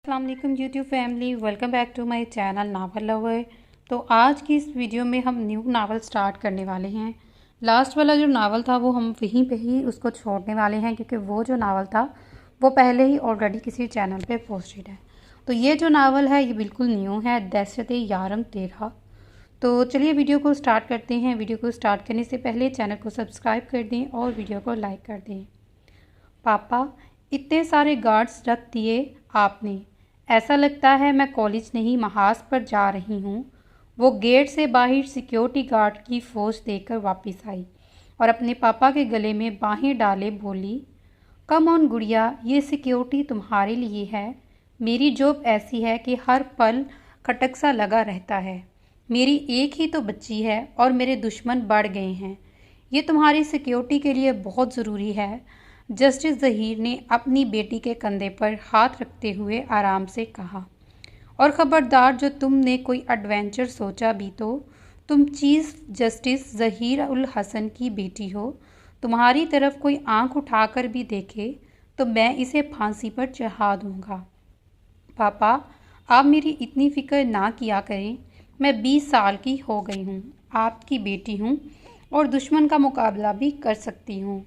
अस्सलाम वालेकुम YouTube family, welcome back to my channel novel lover. तो आज की इस वीडियो में हम न्यू नावल स्टार्ट करने वाले हैं। लास्ट वाला जो नावल था वो हम वहीं पे ही उसको छोड़ने वाले हैं, क्योंकि वो जो नावल था वो पहले ही ऑलरेडी किसी चैनल पे पोस्टेड है। तो ये जो नावल है ये बिल्कुल न्यू है, दहशत यारम तेरा। तो चलिए वीडियो को स्टार्ट करते हैं। वीडियो को स्टार्ट करने से पहले चैनल को सब्सक्राइब कर दें और वीडियो को लाइक कर दें। पापा, इतने सारे गार्ड्स रख दिए आपने, ऐसा लगता है मैं कॉलेज नहीं महाज पर जा रही हूँ। वो गेट से बाहर सिक्योरिटी गार्ड की फ़ौज देखकर वापस आई और अपने पापा के गले में बाहें डाले बोली, कम ऑन गुड़िया, ये सिक्योरिटी तुम्हारे लिए है। मेरी जॉब ऐसी है कि हर पल खटक सा लगा रहता है। मेरी एक ही तो बच्ची है और मेरे दुश्मन बढ़ गए हैं। ये तुम्हारी सिक्योरिटी के लिए बहुत ज़रूरी है। जस्टिस ज़हीर ने अपनी बेटी के कंधे पर हाथ रखते हुए आराम से कहा, और ख़बरदार, जो तुमने कोई एडवेंचर सोचा भी तो तुम चीफ जस्टिस ज़हीर उल हसन की बेटी हो। तुम्हारी तरफ कोई आंख उठाकर भी देखे तो मैं इसे फांसी पर चढ़ा दूंगा। पापा, आप मेरी इतनी फ़िक्र ना किया करें। मैं 20 साल की हो गई हूँ, आपकी बेटी हूँ और दुश्मन का मुकाबला भी कर सकती हूँ।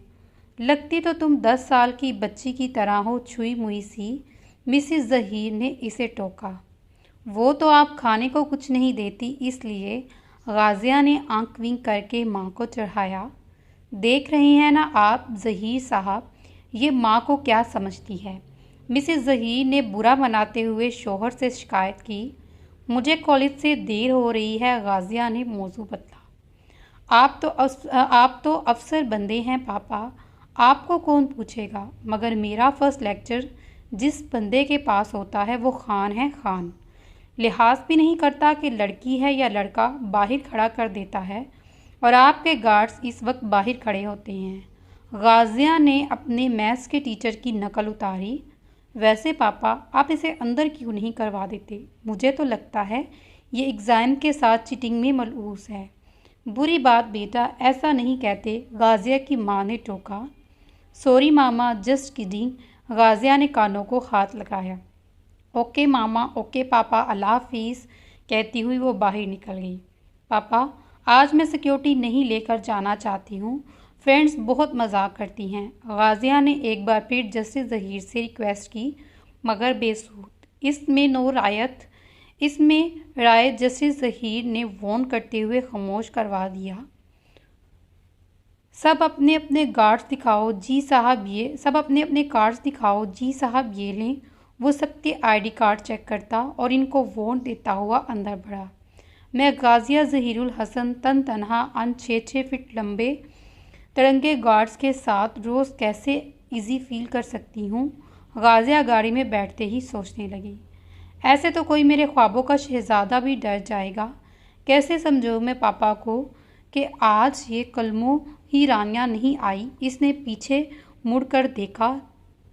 लगती तो तुम 10 साल की बच्ची की तरह हो, छुई मुई सी। मिसिस ज़हीर ने इसे टोका। वो तो आप खाने को कुछ नहीं देती, इसलिए। गाजिया ने आंख विंक करके माँ को चढ़ाया। देख रहे हैं ना आप ज़हीर साहब, ये माँ को क्या समझती है। मिसिस ज़हीर ने बुरा मनाते हुए शोहर से शिकायत की। मुझे कॉलेज से देर हो रही है, गाजिया ने मौजू बदला। आप तो अफसर बंदे हैं पापा, आपको कौन पूछेगा। मगर मेरा फर्स्ट लेक्चर जिस बंदे के पास होता है वो खान है, खान। लिहाज भी नहीं करता कि लड़की है या लड़का, बाहर खड़ा कर देता है और आपके गार्ड्स इस वक्त बाहर खड़े होते हैं। गाजिया ने अपने मैथ्स के टीचर की नकल उतारी। वैसे पापा, आप इसे अंदर क्यों नहीं करवा देते। मुझे तो लगता है ये एग्ज़ाम के साथ चीटिंग में मलूस है। बुरी बात बेटा, ऐसा नहीं कहते, गाजिया की माँ ने टोका। सॉरी मामा, जस्ट किडिंग, गाजिया ने कानों को हाथ लगाया। ओके मामा, ओके पापा, अल्लाह हाफिज़, कहती हुई वो बाहर निकल गई। पापा, आज मैं सिक्योरिटी नहीं लेकर जाना चाहती हूँ। फ्रेंड्स बहुत मजाक करती हैं। गाजिया ने एक बार फिर जस्टिस ज़हीर से रिक्वेस्ट की, मगर बेसूद। इसमें राय जस्टिस ज़हीर ने वॉर्न करते हुए खामोश करवा दिया। सब अपने अपने कार्ड्स दिखाओ जी साहब, ये लें। वो सबके आईडी कार्ड चेक करता और इनको वोट देता हुआ अंदर बढ़ा। मैं गाजिया ज़हीरुल हसन तन तनहा अन 6-6 फीट लंबे तिरंगे गार्ड्स के साथ रोज़ कैसे इजी फील कर सकती हूँ। गाजिया गाड़ी में बैठते ही सोचने लगी, ऐसे तो कोई मेरे ख्वाबों का शहज़ादा भी डर जाएगा। कैसे समझो मैं पापा को कि आज ये कलमों ही रानियाँ नहीं आई। इसने पीछे मुड़कर देखा।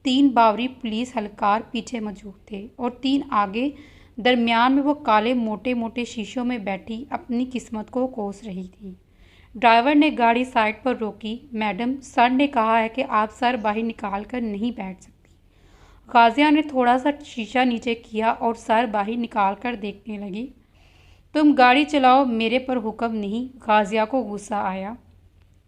3 बावरी पुलिस हलकार पीछे मौजूद थे और 3 आगे। दरमियान में वो काले मोटे मोटे शीशों में बैठी अपनी किस्मत को कोस रही थी। ड्राइवर ने गाड़ी साइड पर रोकी। मैडम, सर ने कहा है कि आप सर बाहर निकाल कर नहीं बैठ सकती। गाजिया ने थोड़ा सा शीशा नीचे किया और सर बाहर निकाल कर देखने लगी। तुम गाड़ी चलाओ, मेरे पर हुक्म नहीं। गाजिया को गुस्सा आया।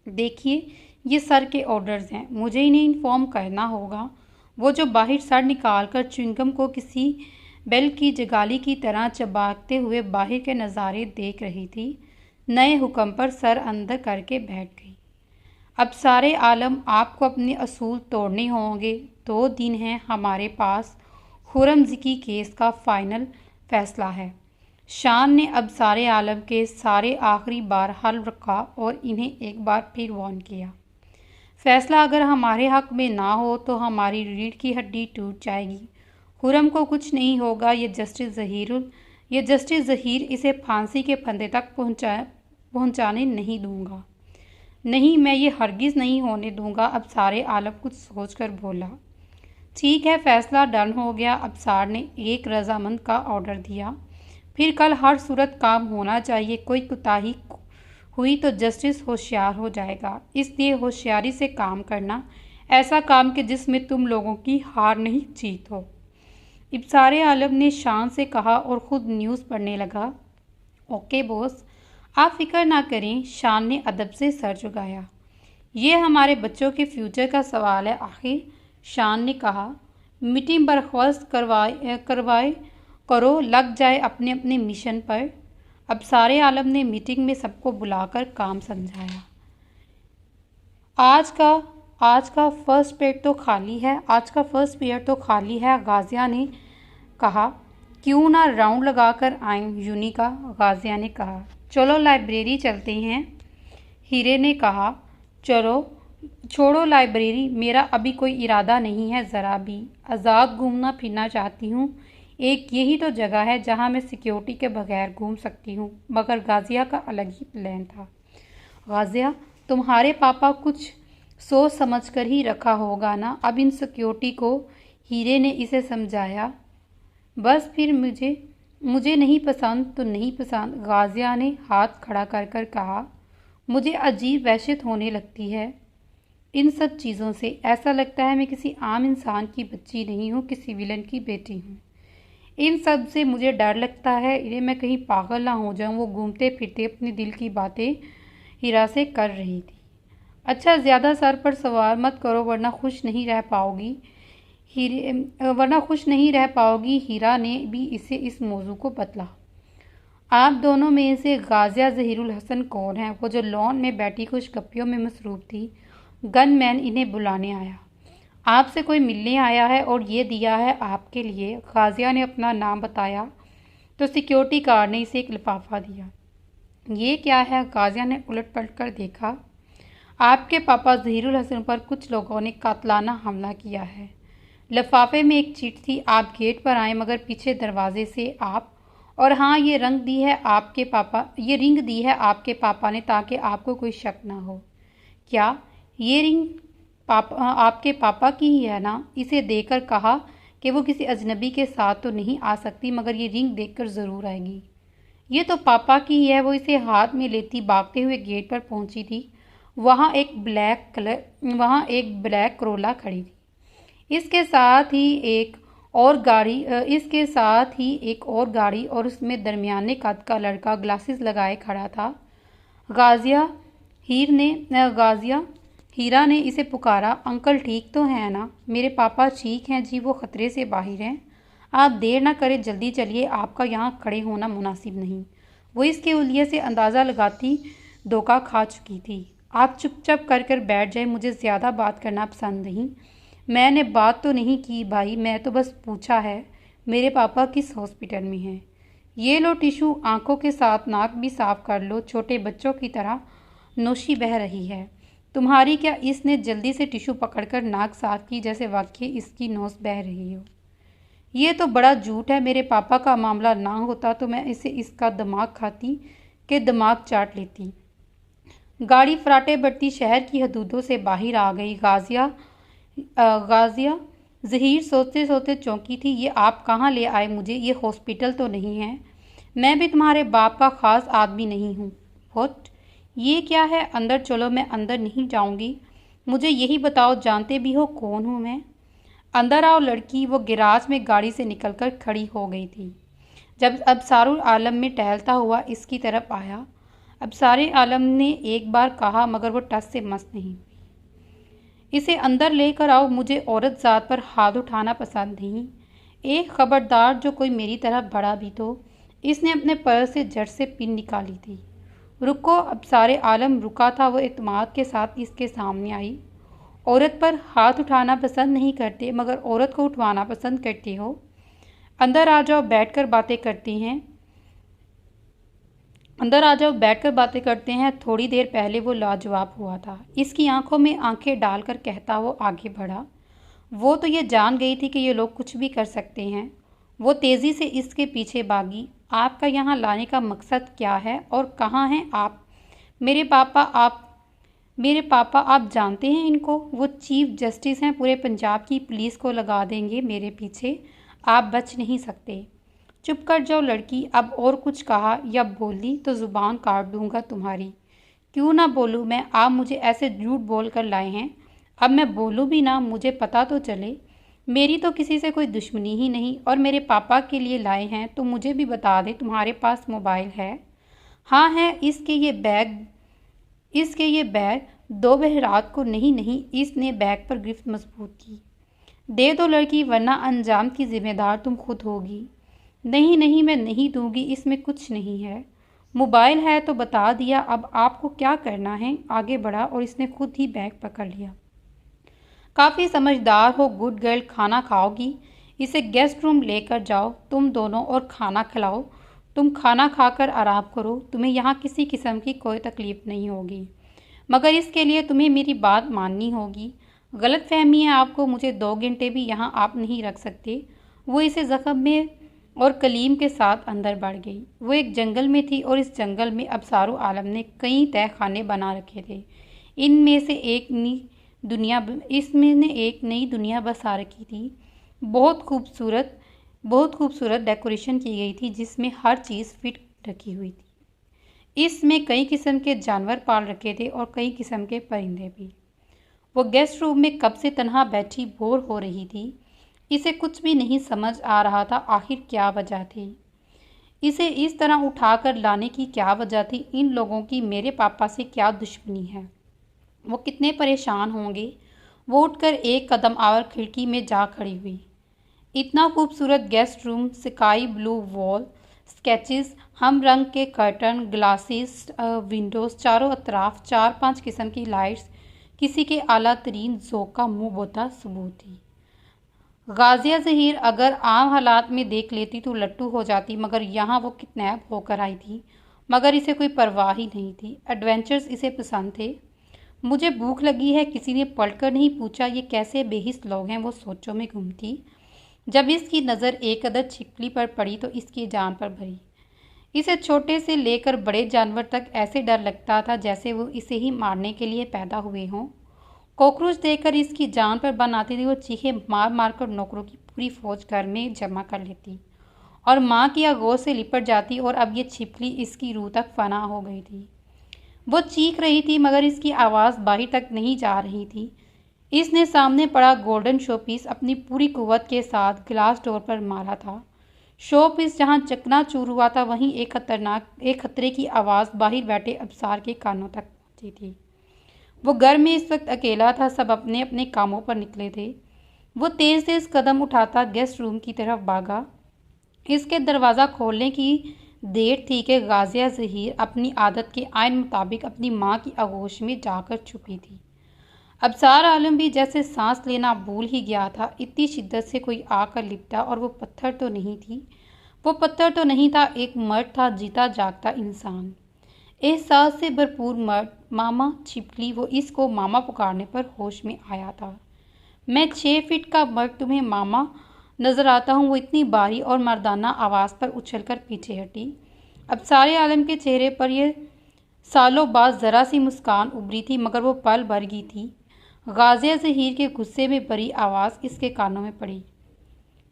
देखिए, ये सर के ऑर्डर्स हैं, मुझे इन्हें इन्फॉर्म करना होगा। वो जो बाहर सर निकाल कर च्युइंगम को किसी बेल की जगाली की तरह चबाते हुए बाहर के नज़ारे देख रही थी, नए हुक्म पर सर अंदर करके बैठ गई। अब सारे आलम, आपको अपने असूल तोड़ने होंगे। 2 दिन हैं हमारे पास। खुरमज़की केस का फाइनल फैसला है। शान ने अब सारे आलम के सारे आखिरी बार हल रखा और इन्हें एक बार फिर वार्न किया। फैसला अगर हमारे हक में ना हो तो हमारी रीढ़ की हड्डी टूट जाएगी। खुरम को कुछ नहीं होगा। ये जस्टिस ज़हीर इसे फांसी के फंदे तक पहुंचाने नहीं दूंगा। नहीं, मैं ये हरगिज़ नहीं होने दूंगा। अब सारे आलम कुछ सोचकर बोला। ठीक है, फैसला डन हो गया। अब सार ने एक रजामंद का ऑर्डर दिया। फिर कल हर सूरत काम होना चाहिए। कोई कोताही हुई तो जस्टिस होशियार हो जाएगा, इसलिए होशियारी से काम करना। ऐसा काम कि जिसमें तुम लोगों की हार नहीं जीत हो। इब्सारे आलम ने शान से कहा और ख़ुद न्यूज़ पढ़ने लगा। ओके बॉस, आप फिक्र ना करें, शान ने अदब से सर झुकाया। ये हमारे बच्चों के फ्यूचर का सवाल है आखिर, शान ने कहा। मीटिंग बर्खास्त करवाए करो, लग जाए अपने अपने मिशन पर। अब सारे आलम ने मीटिंग में सबको बुलाकर काम समझाया। आज का फर्स्ट पीरियड तो खाली है, गाजिया ने कहा। क्यों ना राउंड लगाकर आएं यूनिका, गाजिया ने कहा। चलो लाइब्रेरी चलते हैं, हीरे ने कहा। चलो छोड़ो लाइब्रेरी, मेरा अभी कोई इरादा नहीं है ज़रा भी। आज़ाद घूमना फिरना चाहती हूँ, एक यही तो जगह है जहाँ मैं सिक्योरिटी के बगैर घूम सकती हूँ। मगर गाजिया का अलग ही प्लान था। गाजिया, तुम्हारे पापा कुछ सोच समझ कर ही रखा होगा ना अब इन सिक्योरिटी को, हीरे ने इसे समझाया। बस फिर मुझे नहीं पसंद तो नहीं पसंद, गाजिया ने हाथ खड़ा कर कर कहा। मुझे अजीब वहशत होने लगती है इन सब चीज़ों से। ऐसा लगता है मैं किसी आम इंसान की बच्ची नहीं हूँ, किसी विलन की बेटी हूँ। इन सब से मुझे डर लगता है, इन्हें मैं कहीं पागल ना हो जाऊँ। वो घूमते फिरते अपने दिल की बातें हीरा से कर रही थी। अच्छा, ज़्यादा सर पर सवार मत करो वरना खुश नहीं रह पाओगी, हीरा ने भी इसे इस मौजू को बतला। आप दोनों में से गाजिया ज़हीरुल हसन कौन है? वो जो लॉन में बैठी कुछ गप्पियों में मसरूफ़ थी। गनमैन इन्हें बुलाने आया। आपसे कोई मिलने आया है और ये दिया है आपके लिए। गाजिया ने अपना नाम बताया तो सिक्योरिटी गार्ड ने इसे एक लिफाफा दिया। ये क्या है? गाजिया ने उलट पलट कर देखा। आपके पापा ज़हीरुल हसन पर कुछ लोगों ने कातलाना हमला किया है। लिफाफे में एक चिट थी। आप गेट पर आए मगर पीछे दरवाजे से आप, और हाँ, ये रिंग दी है आपके पापा ने ताकि आपको कोई शक ना हो। क्या ये रिंग आपके पापा की ही है ना? इसे देखकर कहा कि वो किसी अजनबी के साथ तो नहीं आ सकती, मगर ये रिंग देखकर ज़रूर आएगी। ये तो पापा की ही है। वो इसे हाथ में लेती भागते हुए गेट पर पहुंची थी। वहाँ एक ब्लैक करोला खड़ी थी। इसके साथ ही एक और गाड़ी और उसमें दरमियाने कद का लड़का ग्लासेस लगाए खड़ा था। हीरा ने इसे पुकारा। अंकल ठीक तो हैं ना? मेरे पापा ठीक हैं जी, वो ख़तरे से बाहर हैं। आप देर ना करें, जल्दी चलिए, आपका यहाँ खड़े होना मुनासिब नहीं। वो इसके उलिये से अंदाज़ा लगाती धोखा खा चुकी थी। आप चुपचाप कर बैठ जाए, मुझे ज़्यादा बात करना पसंद नहीं। मैंने बात तो नहीं की भाई, मैं तो बस पूछा है मेरे पापा किस हॉस्पिटल में हैं। ये लो टिशू, आंखों के साथ नाक भी साफ कर लो, छोटे बच्चों की तरह नोशी बह रही है तुम्हारी। क्या? इसने जल्दी से टिशू पकड़कर नाक साफ की जैसे वाकई इसकी नोस बह रही हो। ये तो बड़ा झूठ है। मेरे पापा का मामला ना होता तो मैं इसे इसका दिमाग खाती कि दिमाग चाट लेती। गाड़ी फराटे बढ़ती शहर की हदूदों से बाहर आ गई। गाजिया ज़हीर सोचते सोचते चौंकी थी। ये आप कहाँ ले आए मुझे? ये हॉस्पिटल तो नहीं है। मैं भी तुम्हारे बाप का ख़ास आदमी नहीं हूँ। व्हाट? ये क्या है? अंदर चलो। मैं अंदर नहीं जाऊँगी। मुझे यही बताओ, जानते भी हो कौन हूँ मैं? अंदर आओ लड़की। वो गिराज में गाड़ी से निकलकर खड़ी हो गई थी। जब अबसारुल आलम में टहलता हुआ इसकी तरफ आया। अबसारे आलम ने एक बार कहा मगर वो टस से मस नहीं हुई। इसे अंदर लेकर आओ, मुझे औरत ज़ात पर हाथ उठाना पसंद नहीं। एक खबरदार, जो कोई मेरी तरह बड़ा भी तो। इसने अपने पर्स से झट से पिन निकाली थी। रुको। अबसारे आलम रुका था। वो इत्मीनान के साथ इसके सामने आई। औरत पर हाथ उठाना पसंद नहीं करते मगर औरत को उठवाना पसंद करते हो। अंदर आ जाओ, बैठकर बातें करते हैं। थोड़ी देर पहले वो लाजवाब हुआ था। इसकी आंखों में आंखें डालकर कहता वो आगे बढ़ा। वो तो ये जान गई थी कि ये लोग कुछ भी कर सकते हैं। वो तेज़ी से इसके पीछे भागी। आपका यहाँ लाने का मकसद क्या है और कहाँ हैं आप? मेरे पापा आप जानते हैं इनको? वो चीफ जस्टिस हैं। पूरे पंजाब की पुलिस को लगा देंगे मेरे पीछे। आप बच नहीं सकते। चुप कर जाओ लड़की। अब और कुछ कहा या बोली तो ज़ुबान काट दूंगा तुम्हारी। क्यों ना बोलूँ मैं? आप मुझे ऐसे झूठ बोल कर लाए हैं। अब मैं बोलूँ भी ना, मुझे पता तो चले। मेरी तो किसी से कोई दुश्मनी ही नहीं, और मेरे पापा के लिए लाए हैं तो मुझे भी बता दे, तुम्हारे पास मोबाइल है? हाँ है, इसके ये बैग दोपहर रात को। नहीं नहीं, इसने बैग पर गिरफ्त मजबूत की। दे दो लड़की, वरना अंजाम की जिम्मेदार तुम खुद होगी। नहीं नहीं, मैं नहीं दूंगी, इसमें कुछ नहीं है। मोबाइल है तो बता दिया, अब आपको क्या करना है? आगे बढ़ा और इसने खुद ही बैग पकड़ लिया। काफ़ी समझदार हो गुड गर्ल, खाना खाओगी? इसे गेस्ट रूम लेकर जाओ तुम दोनों और खाना खिलाओ। तुम खाना खाकर आराम करो, तुम्हें यहाँ किसी किस्म की कोई तकलीफ़ नहीं होगी, मगर इसके लिए तुम्हें मेरी बात माननी होगी। गलत फहमी है आपको, मुझे 2 घंटे भी यहाँ आप नहीं रख सकते। वो इसे ज़ख्म में और कलीम के साथ अंदर बढ़ गई। वो एक जंगल में थी और इस जंगल में अबसारो आलम ने कई तह खाने बना रखे थे। इनमें से एक नई दुनिया इसमें ने एक नई दुनिया बसा रखी थी। बहुत खूबसूरत बहुत खूबसूरत डेकोरेशन की गई थी, जिसमें हर चीज़ फिट रखी हुई थी। इसमें कई किस्म के जानवर पाल रखे थे और कई किस्म के परिंदे भी। वो गेस्ट रूम में कब से तन्हा बैठी बोर हो रही थी। इसे कुछ भी नहीं समझ आ रहा था, आखिर क्या वजह थी? इसे इस तरह उठाकर लाने की क्या वजह थी? इन लोगों की मेरे पापा से क्या दुश्मनी है? वो कितने परेशान होंगे? वो उठकर एक कदम आवर खिड़की में जा खड़ी हुई। इतना खूबसूरत guest room, sky blue wall, sketches, हम रंग के कर्टन, ग्लासेस, विंडोज़, चारों अतराफ 4-5 किस्म की लाइट्स, किसी के आला तरीन ज़ौक़ का मुँह बोता सबूत थी। गाज़िया ज़हीर अगर आम हालात में देख लेती तो लट्टू हो जाती, मगर यहाँ वो किडनैप होकर आई थी, मगर इसे कोई परवाह ही नहीं थी। एडवेंचर्स इसे पसंद थे। मुझे भूख लगी है, किसी ने पलटकर नहीं पूछा। ये कैसे बेहिस लोग हैं? वो सोचों में घूमती। जब इसकी नज़र एक अदद छिपकली पर पड़ी तो इसकी जान पर भरी। इसे छोटे से लेकर बड़े जानवर तक ऐसे डर लगता था जैसे वो इसे ही मारने के लिए पैदा हुए हों। कॉकरोच देखकर इसकी जान पर बन आती थी। वो चीखे मार मार कर नौकरों की पूरी फौज घर में जमा कर लेती और माँ की आगोश से लिपट जाती, और अब ये छिपकली इसकी रूह तक फना हो गई थी। वो चीख रही थी, मगर इसकी आवाज़ बाहर तक नहीं जा रही थी। इसने सामने पड़ा गोल्डन शोपीस अपनी पूरी कुव्वत के साथ ग्लास डोर पर मारा था। शोपीस जहाँ चकनाचूर हुआ था, वहीं एक खतरे की आवाज़ बाहर बैठे अबसार के कानों तक पहुँची थी। वो घर में इस वक्त अकेला था, सब अपने अपने कामों पर निकले थे। वो तेज़ तेज़ कदम उठाता गेस्ट रूम की तरफ भागा। इसके दरवाज़ा खोलने की देर थी कि गाज़िया ज़हीर अपनी आदत के आइन मुताबिक अपनी माँ की आगोश में जाकर छुपी थी। अबसार आलम भी जैसे सांस लेना भूल ही गया था। इतनी शिद्दत से कोई आकर लिपटा, और वो पत्थर तो नहीं था, एक मर्द था, जीता जागता इंसान, एहसास से भरपूर मर्द। मामा छिपकली, वो इसको मामा पुकारने पर होश में आया था। मैं 6 फीट का मर्द तुम्हें मामा नजर आता हूँ? वो इतनी बारी और मर्दाना आवाज़ पर उछलकर पीछे हटी। अब सारे आलम के चेहरे पर यह सालों बाद ज़रा सी मुस्कान उभरी थी, मगर वो पल भर गई थी। गाज़िया ज़हीर के गुस्से में भरी आवाज़ इसके कानों में पड़ी।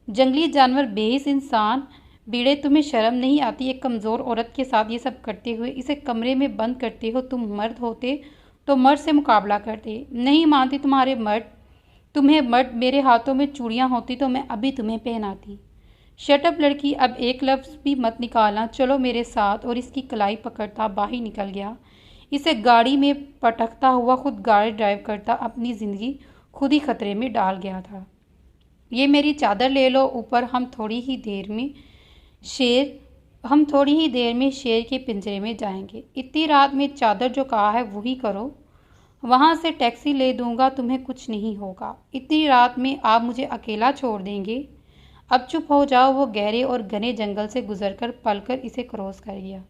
जंगली जानवर, बेहिस इंसान, बीड़े, तुम्हें शर्म नहीं आती एक कमज़ोर औरत के साथ ये सब करते हुए? इसे कमरे में बंद करते हो? तुम मर्द होते तो मर्द से मुकाबला करते। नहीं मानती तुम्हें मर्द। मेरे हाथों में चूड़ियाँ होती तो मैं अभी तुम्हें पहनाती। शटअप लड़की, अब एक लफ्ज़ भी मत निकालना, चलो मेरे साथ। और इसकी कलाई पकड़ता बाहर निकल गया। इसे गाड़ी में पटकता हुआ खुद गाड़ी ड्राइव करता अपनी ज़िंदगी खुद ही खतरे में डाल गया था। ये मेरी चादर ले लो ऊपर, हम थोड़ी ही देर में शेर के पिंजरे में जाएंगे। इतनी रात में चादर जो कहा है वही करो। वहाँ से टैक्सी ले दूंगा, तुम्हें कुछ नहीं होगा। इतनी रात में आप मुझे अकेला छोड़ देंगे? अब चुप हो जाओ। वो गहरे और घने जंगल से गुजरकर पलकर इसे क्रॉस कर गया।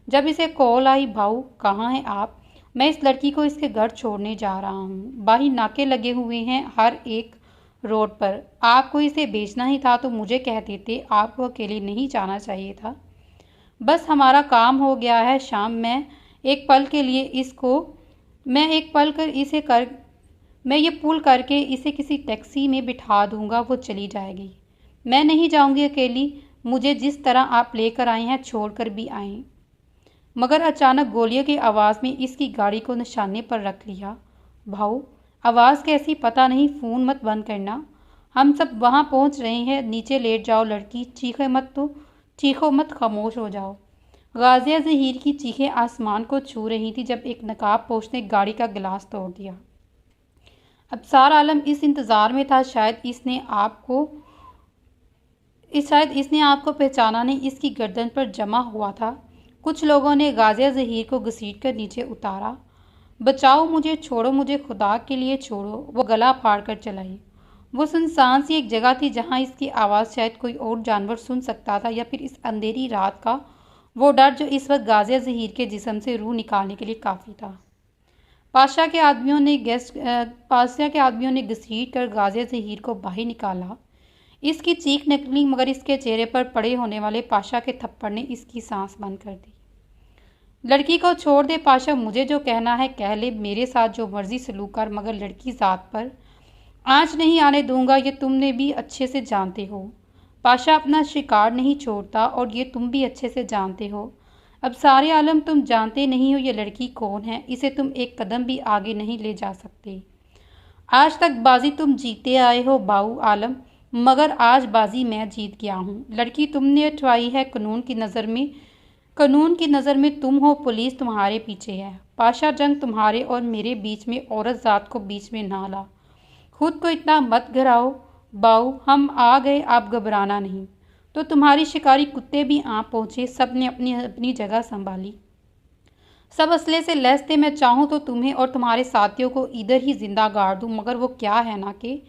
जब इसे कॉल आई, भाऊ कहाँ हैं आप? मैं इस लड़की को इसके घर छोड़ने जा रहा हूँ। बाहर नाके लगे हुए हैं हर एक रोड पर। आपको इसे बेचना ही था तो मुझे कह देते, आपको अकेले नहीं जाना चाहिए था। बस हमारा काम हो गया है शाम। मैं एक पल ये पुल करके इसे किसी टैक्सी में बिठा दूंगा, वो चली जाएगी। मैं नहीं जाऊंगी अकेली, मुझे जिस तरह आप लेकर आए हैं छोड़कर भी आए। मगर अचानक गोलियों की आवाज़ में इसकी गाड़ी को निशाने पर रख लिया। भाऊ, आवाज़ कैसी पता नहीं, फ़ोन मत बंद करना। हम सब वहाँ पहुँच रहे हैं, नीचे लेट जाओ लड़की, चीखो मत, खामोश हो जाओ। गाजिया ज़हीर की चीखें आसमान को छू रही थी जब एक नकाबपोश ने गाड़ी का गिलास तोड़ दिया। अबसार आलम इस इंतज़ार में था, शायद इसने आपको पहचाना नहीं, इसकी गर्दन पर जमा हुआ था। कुछ लोगों ने गाजिया ज़हीर को घसीटकर नीचे उतारा। बचाओ मुझे, छोड़ो मुझे, खुदा के लिए छोड़ो, वो गला फाड़ कर चलाई। वो सुनसान सी एक जगह थी जहाँ इसकी आवाज़ शायद कोई और जानवर सुन सकता था, या फिर इस अंधेरी रात का वो डर जो इस वक्त गाजिया ज़हीर के जिस्म से रूह निकालने के लिए काफ़ी था। पाशा के आदमियों ने घसीट कर गाजिया ज़हीर को बाहर निकाला। इसकी चीख निकली, मगर इसके चेहरे पर पड़े होने वाले पाशा के थप्पड़ ने इसकी सांस बंद कर दी। लड़की को छोड़ दे पाशा, मुझे जो कहना है कह ले, मेरे साथ जो मर्जी सलूक कर, मगर लड़की ज़ात पर आँच नहीं आने दूंगा, ये तुमने भी अच्छे से जानते हो। पाशा अपना शिकार नहीं छोड़ता और ये तुम भी अच्छे से जानते हो। अब सारे आलम, तुम जानते नहीं हो ये लड़की कौन है, इसे तुम एक कदम भी आगे नहीं ले जा सकते। आज तक बाजी तुम जीते आए हो बाऊ आलम, मगर आज बाजी मैं जीत गया हूँ। लड़की तुमने उठवाई है, कानून की नज़र में तुम हो, पुलिस तुम्हारे पीछे है। पाशा, जंग तुम्हारे और मेरे बीच में, औरत ज़ात को बीच में ना ला। खुद को इतना मत घराओ बाऊ, हम आ गए, आप घबराना नहीं। तो तुम्हारी शिकारी कुत्ते भी आ पहुँचे, सब ने अपनी अपनी जगह संभाली, सब असले से लैस थे। मैं चाहूँ तो तुम्हें और तुम्हारे साथियों को इधर ही जिंदा गाड़ दूँ, मगर वो क्या है ना कि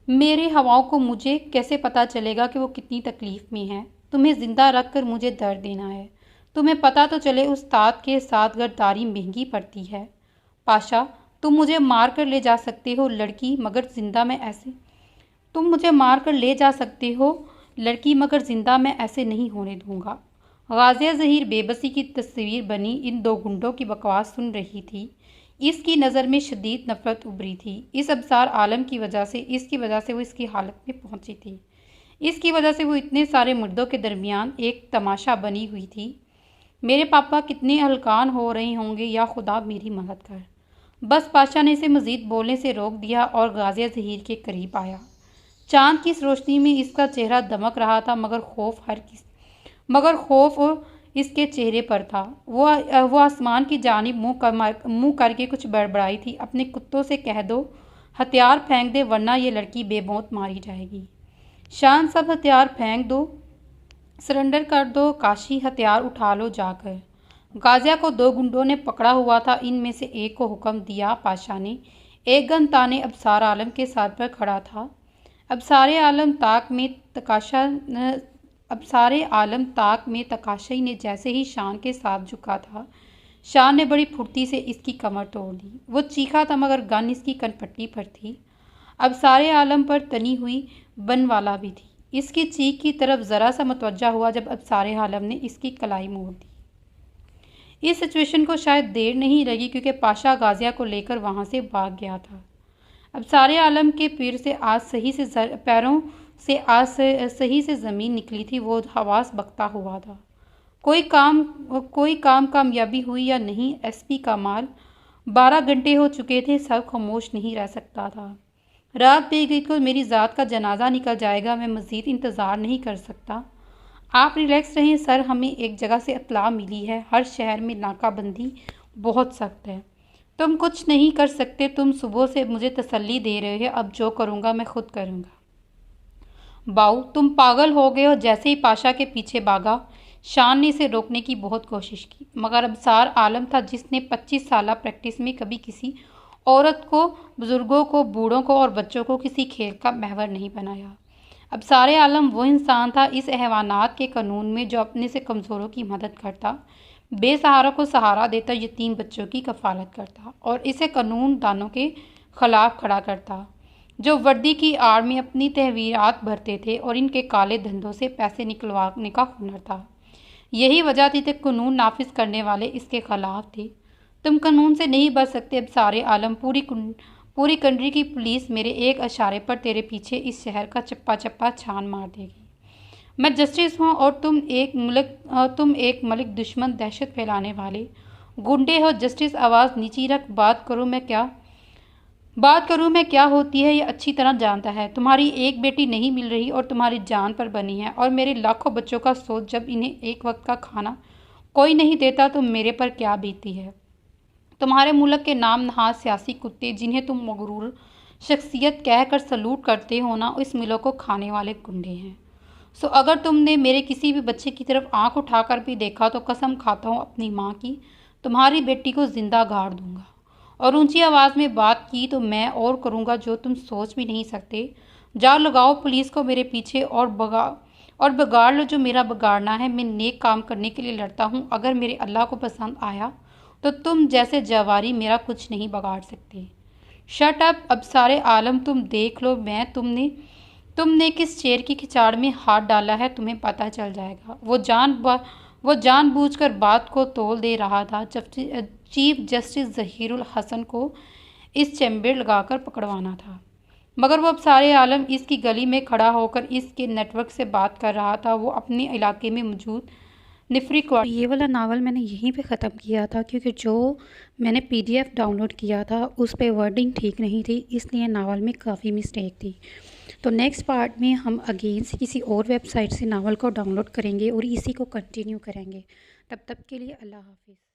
मेरे हवाओं को मुझे कैसे पता चलेगा कि वो कितनी तकलीफ़ में है। तुम्हें ज़िंदा रख कर मुझे दर्द देना है। तुम्हें पता तो चले उस्ताद के साथ गद्दारी महंगी पड़ती है। पाशा, तुम मुझे मार कर ले जा सकते हो लड़की, मगर ज़िंदा मैं ऐसे तुम मुझे मार कर ले जा सकते हो लड़की, मगर ज़िंदा मैं ऐसे नहीं होने दूंगा। गाजिया ज़हीर बेबसी की तस्वीर बनी इन दो गुंडों की बकवास सुन रही थी। इसकी नज़र में शदीद नफरत उभरी थी। इस अबसार आलम की वजह से, इसकी वजह से वो इसकी हालत में पहुंची थी। इसकी वजह से वो इतने सारे मुर्दों के दरमियान एक तमाशा बनी हुई थी। मेरे पापा कितने हलकान हो रहे होंगे, या खुदा मेरी मदद कर। बस पाशा ने इसे मज़ीद बोलने से रोक दिया और गाजिया ज़हीर के करीब आया। चांद की इस रोशनी में इसका चेहरा दमक रहा था, मगर खौफ इसके चेहरे पर था। वो आसमान की जानिब मुंह करके कुछ बड़बड़ाई थी। अपने कुत्तों से कह दो हथियार फेंक दे, वरना ये लड़की बेमौत मारी जाएगी। शान, सब हथियार फेंक दो, सरेंडर कर दो। काशी, हथियार उठा लो जाकर। गाजिया को दो गुंडों ने पकड़ा हुआ था। इनमें से एक को हुक्म दिया पाशा ने। एक गन ताने अबसार आलम के सर पर खड़ा था। अबसारे आलम ताक में तकाशाई ने जैसे ही शान के साथ झुका था, शान ने बड़ी फुर्ती से इसकी कमर तोड़ दी। वो चीखा था, मगर गन इसकी कनपट्टी पर थी। अबसारे आलम पर तनी हुई बनवाला भी थी। इसकी चीख की तरफ ज़रा सा मुतवज्जा हुआ जब अबसारे आलम ने इसकी कलाई मोड़ दी। इस सिचुएशन को शायद देर नहीं लगी, क्योंकि पाशा गाजिया को लेकर वहाँ से भाग गया था। अबसारे आलम के पैरों से आज सही से ज़मीन निकली थी। वो हवास बकता हुआ था। कोई काम कामयाबी हुई या नहीं, एसपी का माल। 12 घंटे हो चुके थे, सब खामोश नहीं रह सकता था। रात बीत को मेरी ज़ात का जनाजा निकल जाएगा, मैं मज़ीद इंतज़ार नहीं कर सकता। आप रिलैक्स रहें सर, हमें एक जगह से इत्तला मिली है, हर शहर में नाकाबंदी बहुत सख्त है। तुम कुछ नहीं कर सकते, तुम सुबह से मुझे तसल्ली दे रहे हो, अब जो करूँगा मैं खुद करूँगा। बाऊ, तुम पागल हो गए हो। जैसे ही पाशा के पीछे भागा, शान ने इसे रोकने की बहुत कोशिश की, मगर अबसार आलम था जिसने 25 साल प्रैक्टिस में कभी किसी औरत को, बुजुर्गों को, बूढ़ों को और बच्चों को किसी खेल का महवर नहीं बनाया। अबसारे आलम वो इंसान था इस हैवानात के कानून में जो अपने से कमज़ोरों की मदद करता, बेसहारा को सहारा देता, यतीम बच्चों की कफालत करता और इसे कानून दानों के खिलाफ खड़ा करता, जो वर्दी की आड़ में अपनी तहवीरात भरते थे और इनके काले धंधों से पैसे निकलवाने का हुनर था। यही वजह थी कि कानून नाफिज करने वाले इसके खिलाफ थे। तुम कानून से नहीं बच सकते अबसारे आलम। पूरी कंट्री की पुलिस मेरे एक इशारे पर तेरे पीछे इस शहर का चप्पा चप्पा छान मार देगी। मैं जस्टिस हूँ और तुम एक मलिक दुश्मन, दहशत फैलाने वाले गुंडे हो। जस्टिस, आवाज़ नीची रख बात करो। मैं क्या बात करूँ मैं क्या होती है ये अच्छी तरह जानता है। तुम्हारी एक बेटी नहीं मिल रही और तुम्हारी जान पर बनी है, और मेरे लाखों बच्चों का सोच जब इन्हें एक वक्त का खाना कोई नहीं देता तो मेरे पर क्या बीती है। तुम्हारे मुल्क के नाम नहाज सियासी कुत्ते जिन्हें तुम मगरूर शख्सियत कहकर सलूट करते हो ना, इस मुल्क को खाने वाले गुंडे हैं। सो अगर तुमने मेरे किसी भी बच्चे की तरफ आंख उठाकर भी देखा तो कसम खाता हूँ अपनी माँ की, तुम्हारी बेटी को जिंदा गाड़ दूंगा। और ऊंची आवाज़ में बात की तो मैं और करूँगा जो तुम सोच भी नहीं सकते। जाओ लगाओ पुलिस को मेरे पीछे और बिगाड़ लो जो मेरा बिगाड़ना है। मैं नेक काम करने के लिए लड़ता हूँ। अगर मेरे अल्लाह को पसंद आया तो तुम जैसे जवारी मेरा कुछ नहीं बिगाड़ सकते। शट अप, अब सारे आलम तुम देख लो मैं तुमने किस शेर की खिचाड़ में हाथ डाला है तुम्हें पता चल जाएगा। वो जानबूझकर बात को तोल दे रहा था। चीफ जस्टिस जहीरुल हसन को इस चैम्बर लगाकर पकड़वाना था, मगर वो अब सारे आलम इसकी गली में खड़ा होकर इसके नेटवर्क से बात कर रहा था। वो अपने इलाके में मौजूद निफरी को ये वाला नावल मैंने यहीं पे ख़त्म किया था, क्योंकि जो मैंने पीडीएफ डाउनलोड किया था उस पे वर्डिंग ठीक नहीं थी, इसलिए नावल में काफ़ी मिस्टेक थी। तो नेक्स्ट पार्ट में हम अगेन से किसी और वेबसाइट से नावल को डाउनलोड करेंगे और इसी को कंटिन्यू करेंगे। तब तक के लिए अल्लाह हाफिज़।